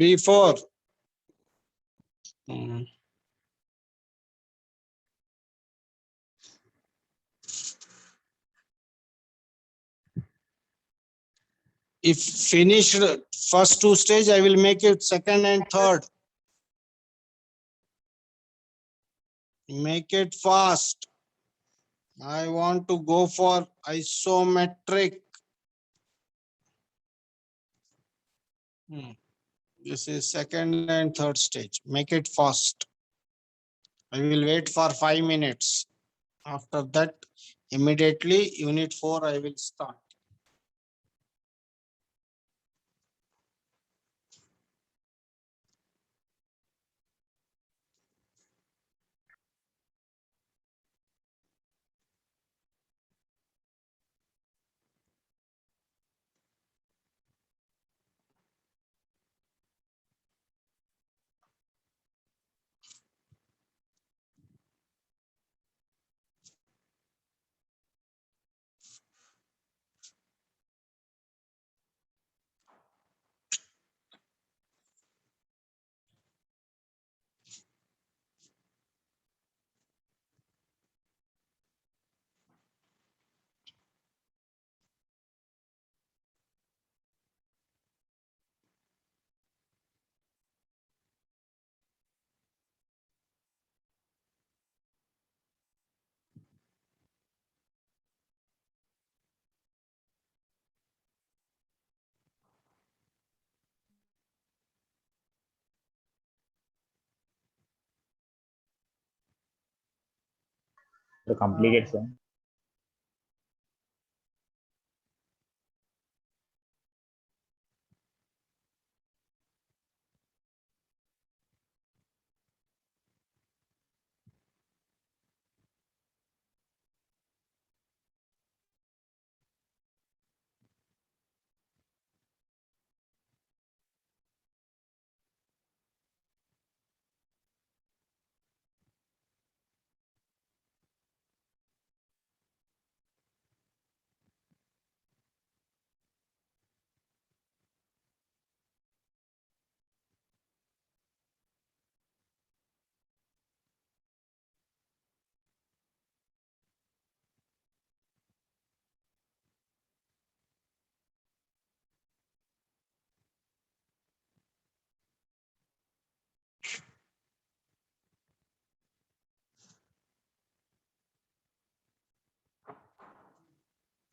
B4. If finished first two stage, I will make it second and third. Make it fast. I want to go for isometric. This is second and third stage. Make it fast. I will wait for 5 minutes. After that, immediately unit 4 I will start. So completed, sir.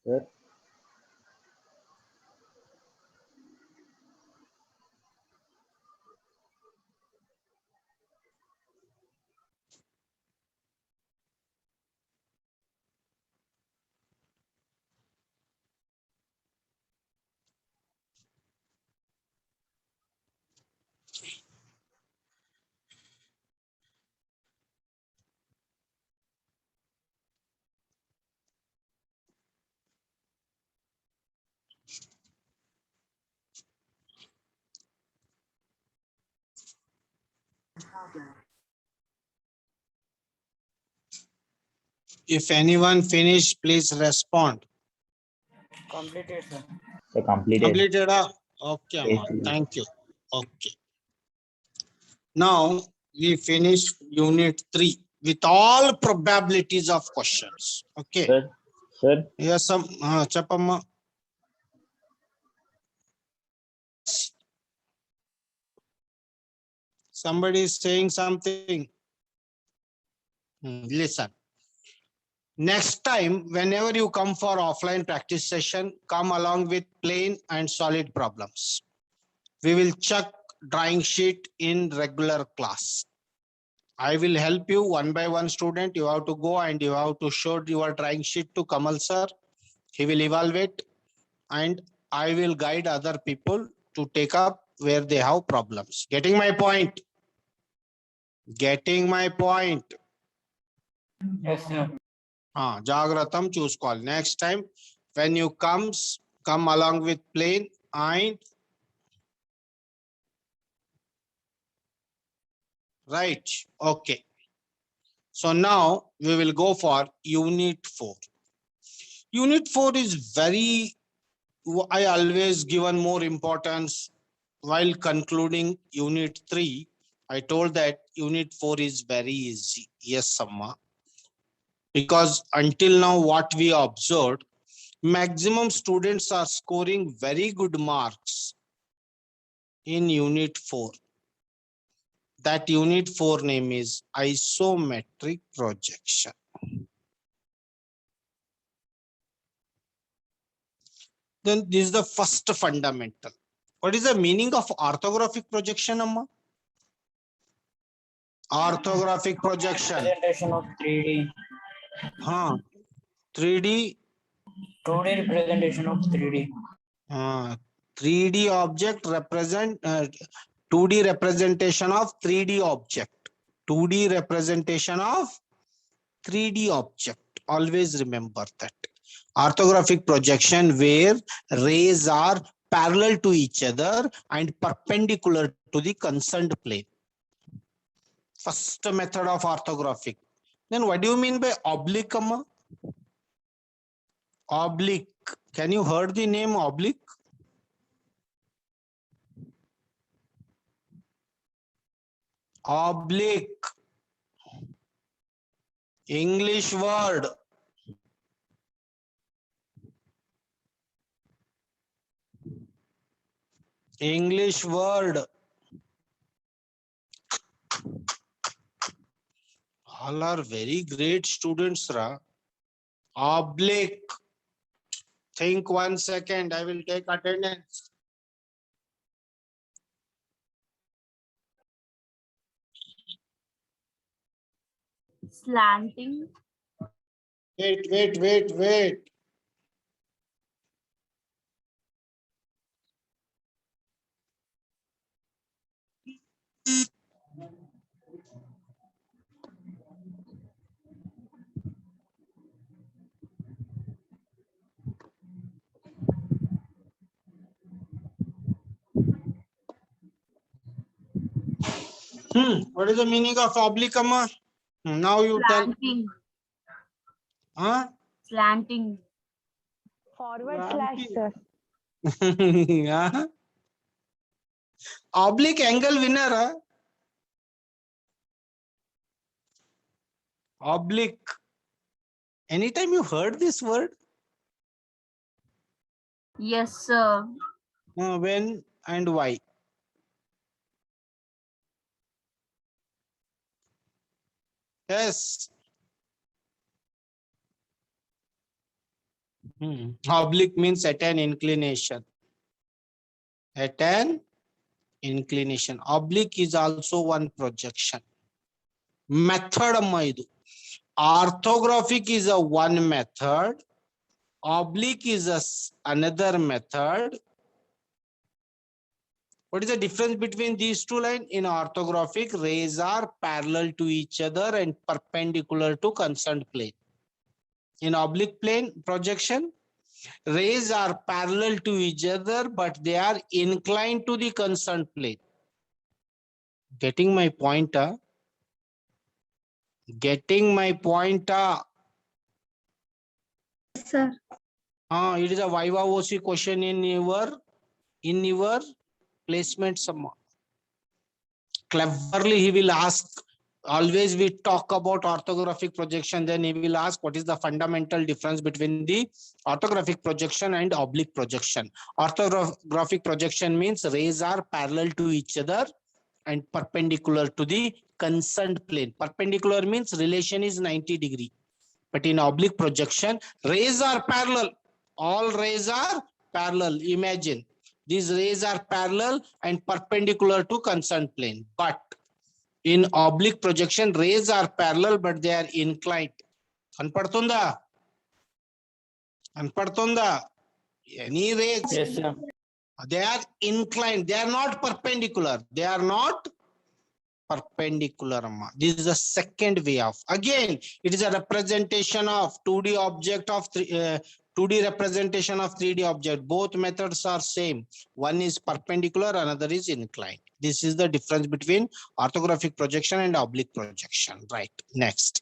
Sir. If anyone finished, please respond. Completed, sir. So completed. Completed. Okay, Yes, Amma. yes. Thank you. Okay. Now we finish unit 3 with all probabilities of questions. Okay. Sir. Sir. Yes, Chapamma. Somebody is saying something. Listen. Next time, whenever you come for offline practice session, come along with plain and solid problems. We will check drawing sheet in regular class. I will help you one by one student. You have to go and you have to show your drawing sheet to Kamal sir. He will evaluate and I will guide other people to take up where they have problems. Getting my point? Getting my point? Yes, sir. Jagratam choose call. Next time when you come along with plain and right. Okay. So now we will go for unit 4. Unit 4 is very, I always given more importance while concluding unit 3, I told that unit 4 is very easy. Yes, Amma. Because until now, what we observed, maximum students are scoring very good marks in unit 4. That unit 4 name is isometric projection. Then this is the first fundamental. What is the meaning of orthographic projection, Amma? Orthographic projection. Representation of 3D. 3D. 2D representation of 3D. 3D object represent 2D representation of 3D object. 2D representation of 3D object. Always remember that. Orthographic projection where rays are parallel to each other and perpendicular to the concerned plane. First method of orthographic. Then what do you mean by oblique, Amma? Oblique. Can you heard the name oblique? Oblique. English word. English word. All are very great students, Ra. Oblique. Think 1 second. I will take attendance. Slanting. Wait. What is the meaning of oblique, Amma? Now you tell. Slanting. Huh? Slanting. Forward slash, sir. Yeah. Oblique angle winner. Huh? Oblique. Anytime you heard this word? Yes, sir. When and why? Yes. Oblique means at an inclination. At an inclination. Oblique is also one projection. Method amma idu. Orthographic is a one method. Oblique is another method. What is the difference between these two lines? In orthographic, rays are parallel to each other and perpendicular to concerned plane. In oblique plane projection, rays are parallel to each other, but they are inclined to the concerned plane. Getting my point? Getting my point? Yes, sir. It is a Viva OC question in your placement summa. Cleverly he will ask. Always we talk about orthographic projection, then he will ask what is the fundamental difference between the orthographic projection and oblique projection. Orthographic projection means rays are parallel to each other and perpendicular to the concerned plane. Perpendicular means relation is 90 degree. But in oblique projection, rays are parallel. All rays are parallel. Imagine these rays are parallel and perpendicular to concerned plane. But in oblique projection, rays are parallel, but they are inclined. Anpadtunda? Any rays? Yes, sir. They are inclined. They are not perpendicular. They are not perpendicular. This is the second way of. Again, it is a representation of 2D object of 2D representation of 3D object. Both methods are same. One is perpendicular, another is inclined. This is the difference between orthographic projection and oblique projection. Right. Next.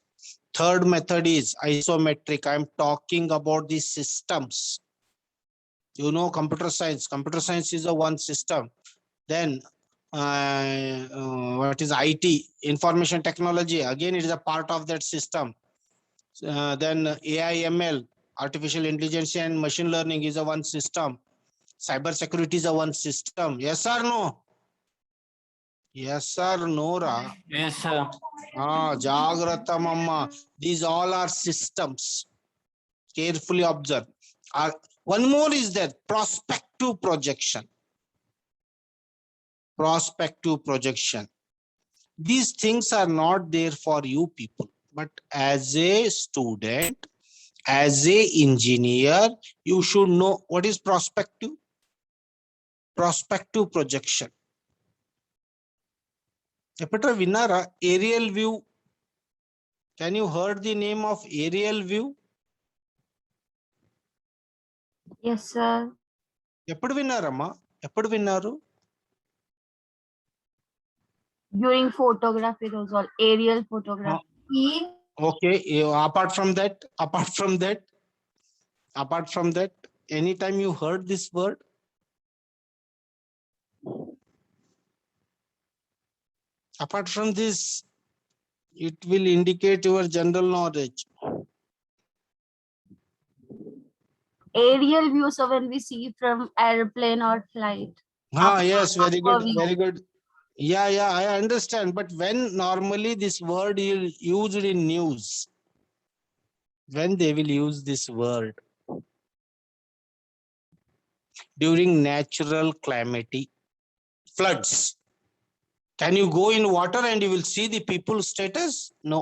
Third method is isometric. I am talking about the systems. You know computer science. Computer science is a one system. Then what is IT, information technology? Again, it is a part of that system. Then AI, ML, artificial intelligence and machine learning is a one system. Cyber security is a one system. Yes or no? Yes or no, Ra? Yes, sir. Jagrata Mamma. These all are systems. Carefully observe. One more is there, prospective projection. Prospective projection. These things are not there for you people, but as a student, as a engineer, you should know what is prospective. Prospective projection. Epetra Vinara, aerial view. Can you heard the name of aerial view? Yes, sir. ఎప్పుడు విన్నారమ్మా? ఎప్పుడు విన్నారు? During photography, those all aerial photography. Okay, apart from that, anytime you heard this word? Apart from this, it will indicate your general knowledge. Aerial views of when we see from airplane or flight. Yes, very good, Upper view. very good. Yeah, I understand. But when normally this word is used in news, when they will use this word? During natural calamity, floods. Can you go in water and you will see the people's status? No.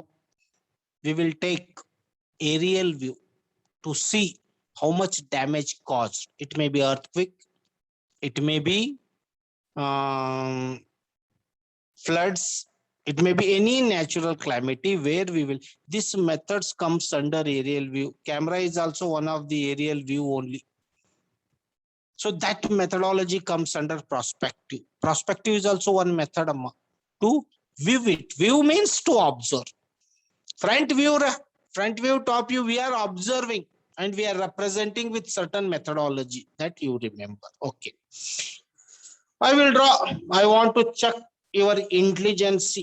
We will take aerial view to see how much damage caused. It may be earthquake, it may be floods, it may be any natural calamity where we will, this methods comes under aerial view. Camera is also one of the aerial view only. So that methodology comes under prospective. Prospective is also one method to view it. View means to observe. Front view, top view, we are observing and we are representing with certain methodology that you remember. Okay. I will draw. I want to check your intelligence.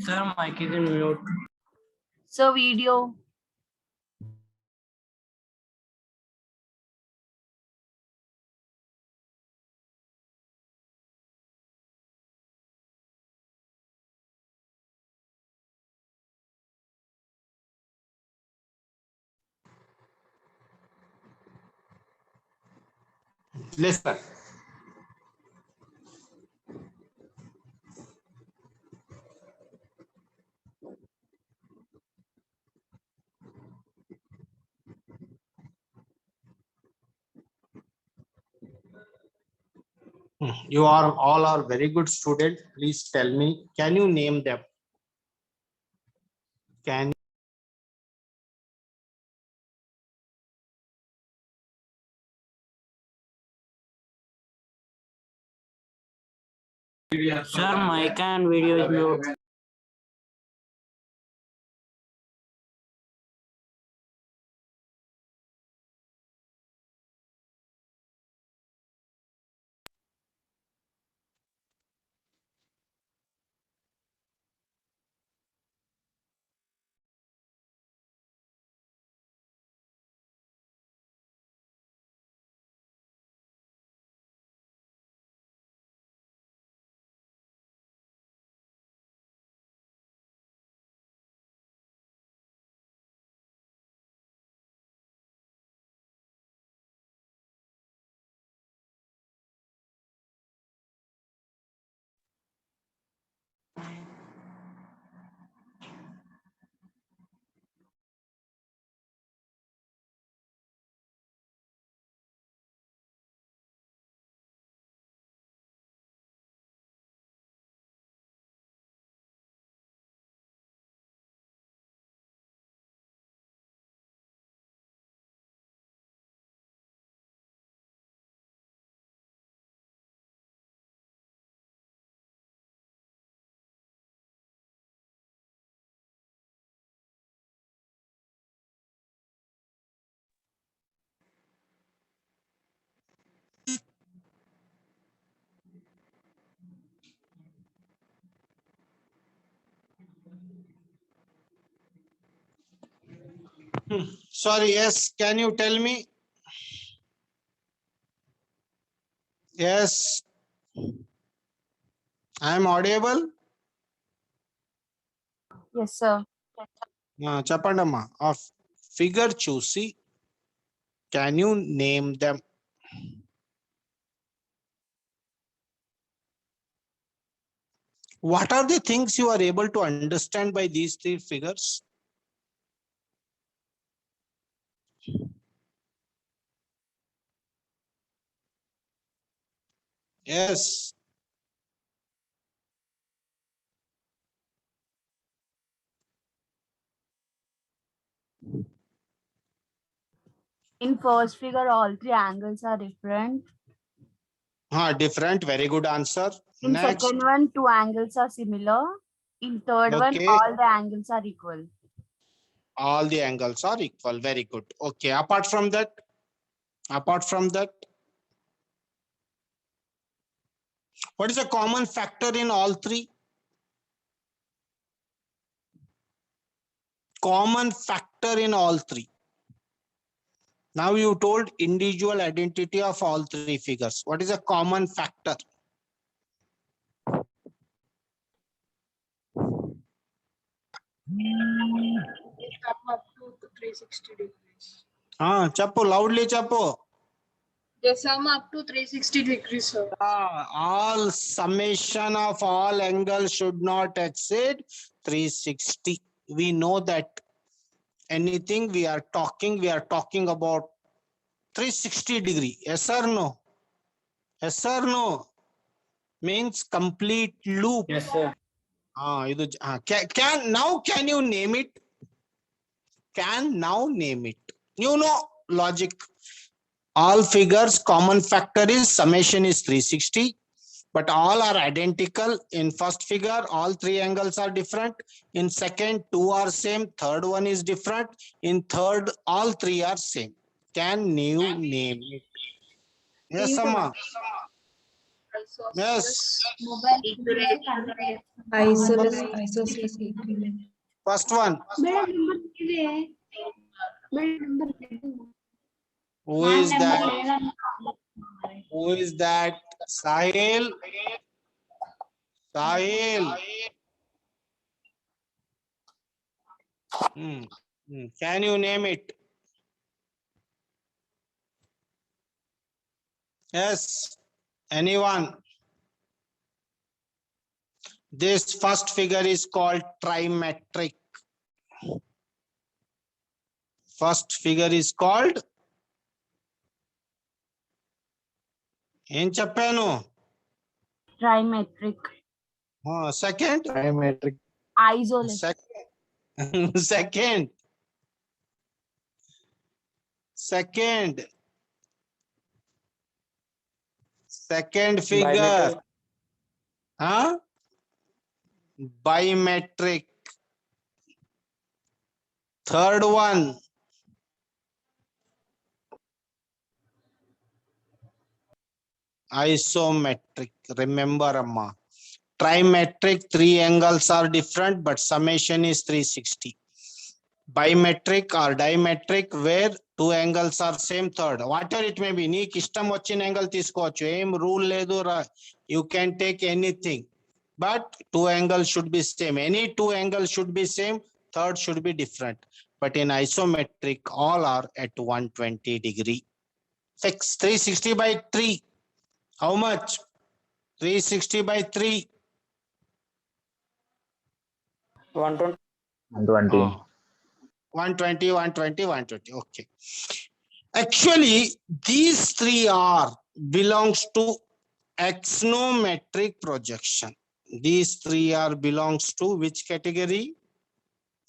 Sir, mic is in mute. So video. Listen. You are all are very good student. Please tell me, can you name them? Can Sir, mic and video is mute. Sorry, yes, can you tell me? Yes. I am audible? Yes, sir. చెప్పండమ్మా. A figure చూసి can you name them? What are the things you are able to understand by these three figures? Yes. In first figure, all three angles are different. Different. Very good answer. In Next. second one, two angles are similar. In third one, Okay. all the angles are equal. All the angles are equal. Very good. Okay. Apart from that, what is the common factor in all three? Common factor in all three. Now you told individual identity of all three figures. What is a common factor? Up to 360 degrees. Chappu, loudly chappu. They sum up to 360 degrees, sir. All summation of all angles should not exceed 360. We know that anything we are talking about 360 degree. Yes or no? Yes or no? Means complete loop. Yes, sir. Can you name it? Can now name it. You know logic. All figures common factor is summation is 360, but all are identical. In first figure, all three angles are different. In second, two are same. Third one is different. In third, all three are same. Can you name it? Yes, Amma. Yes. Isosceles. First one. Who is that? Who is that? Sahil. Sahil. Can you name it? Yes. Anyone? This first figure is called trimetric. First figure is called ఏం చెప్పాను? Trimetric. Second? Trimetric. Isolate. Second figure. Bimetric. Third one. Isometric. Remember, Amma. Trimetric, three angles are different, but summation is 360. Bimetric or dimetric, where two angles are same. Third, whatever it may be, నీకు ఇష్టం వచ్చిన angle తీసుకోవచ్చు. ఏం rule లేదు. You can take anything, but two angles should be same. Any two angles should be same. Third should be different. But in isometric, all are at 120 degree. Fix 360 by 3. How much? 360 by 3. 120. 120. 120, 120, 120. Okay. Actually, these three belongs to axonometric projection. These three belongs to which category?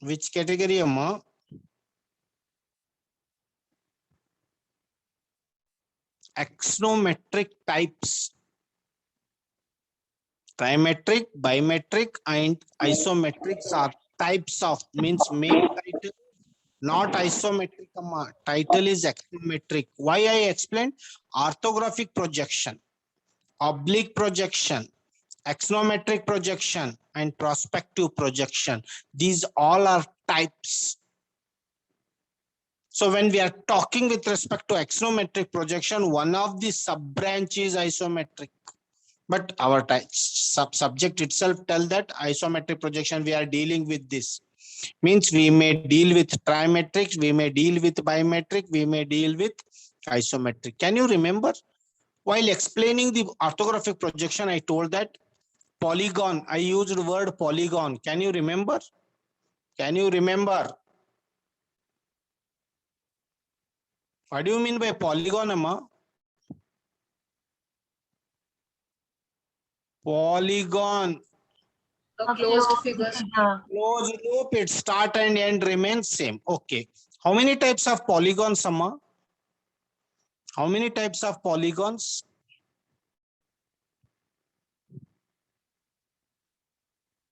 Which category, Amma? Axonometric types. Trimetric, bimetric, and isometrics are types of, means main title, not isometric. Title is axonometric. Why I explained? Orthographic projection, oblique projection, axonometric projection, and prospective projection. These all are types. So when we are talking with respect to axonometric projection, one of the sub branch is isometric. But our subject itself tell that isometric projection we are dealing with this. Means we may deal with trimetric, we may deal with bimetric, we may deal with isometric. Can you remember? While explaining the orthographic projection, I told that polygon, I used the word polygon. Can you remember? Can you remember? What do you mean by polygon, Amma? Polygon. A closed figure. Closed loop, its start and end remains same. Okay. How many types of polygons, Amma? How many types of polygons?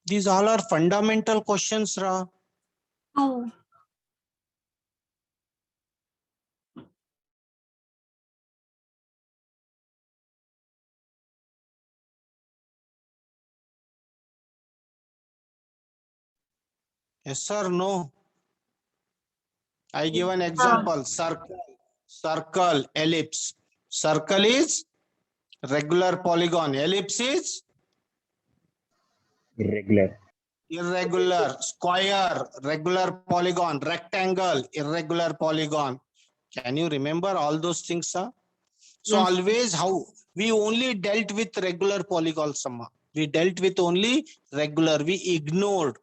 These all are fundamental questions, Ra. 2. Yes, sir, no. I give an example. Circle, ellipse. Circle is regular polygon. Ellipse is Irregular. irregular. Square, regular polygon. Rectangle, irregular polygon. Can you remember all those things, sir? So Yes. always how we only dealt with regular polygons, Amma. We dealt with only regular. We ignored.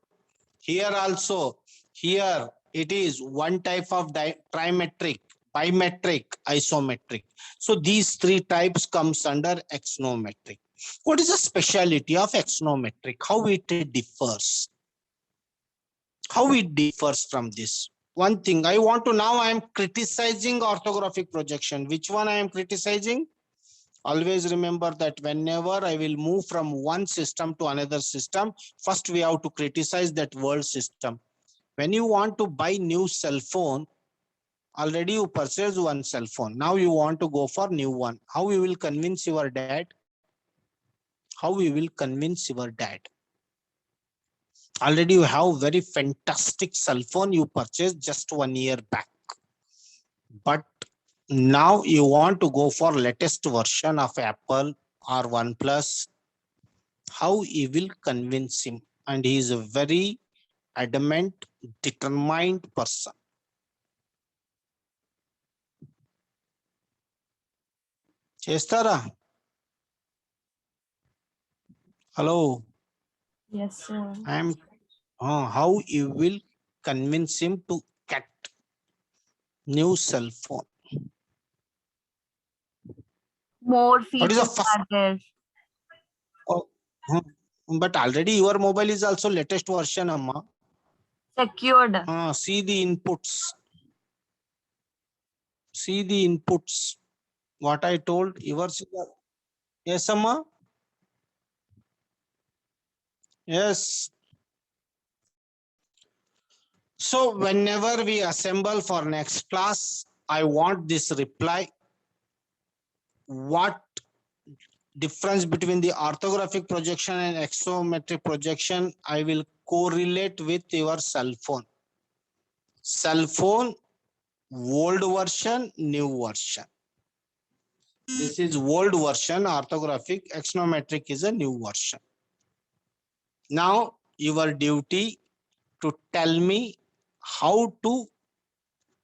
Here also, here it is one type of trimetric, bimetric, isometric. So these three types comes under axonometric. What is the speciality of axonometric? How it differs? How it differs from this? One thing I want to now, I am criticizing orthographic projection. Which one I am criticizing? Always remember that whenever I will move from one system to another system, first we have to criticize that world system. When you want to buy new cell phone, already you purchased one cell phone. Now you want to go for new one. How you will convince your dad? How you will convince your dad? Already you have very fantastic cell phone you purchased just 1 year back. But now you want to go for latest version of Apple or OnePlus. How you will convince him? And he is a very adamant, determined person. Chestara. Hello. Yes, sir. I am. How you will convince him to get new cell phone? More What is the features first? are there. Oh, but already your mobile is also latest version, Amma. Secured. See the inputs. See the inputs. What I told yours. Yes, Amma. Yes. So whenever we assemble for next class, I want this reply. What difference between the orthographic projection and axonometric projection? I will correlate with your cell phone. Cell phone, old version, new version. This is old version, orthographic, axonometric is a new version. Now your duty to tell me how to,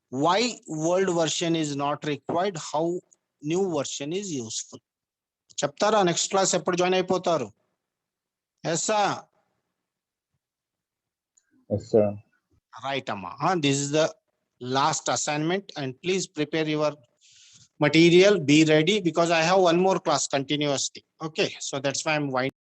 why old version is not required, how new version is useful. చెప్తారా next class ఎప్పుడు join అయిపోతారు? ఎస్సా Yes, sir. Right అమ్మా. This is the last assignment and please prepare your material, be ready because I have one more class continuously. Okay, so that's why I'm winding.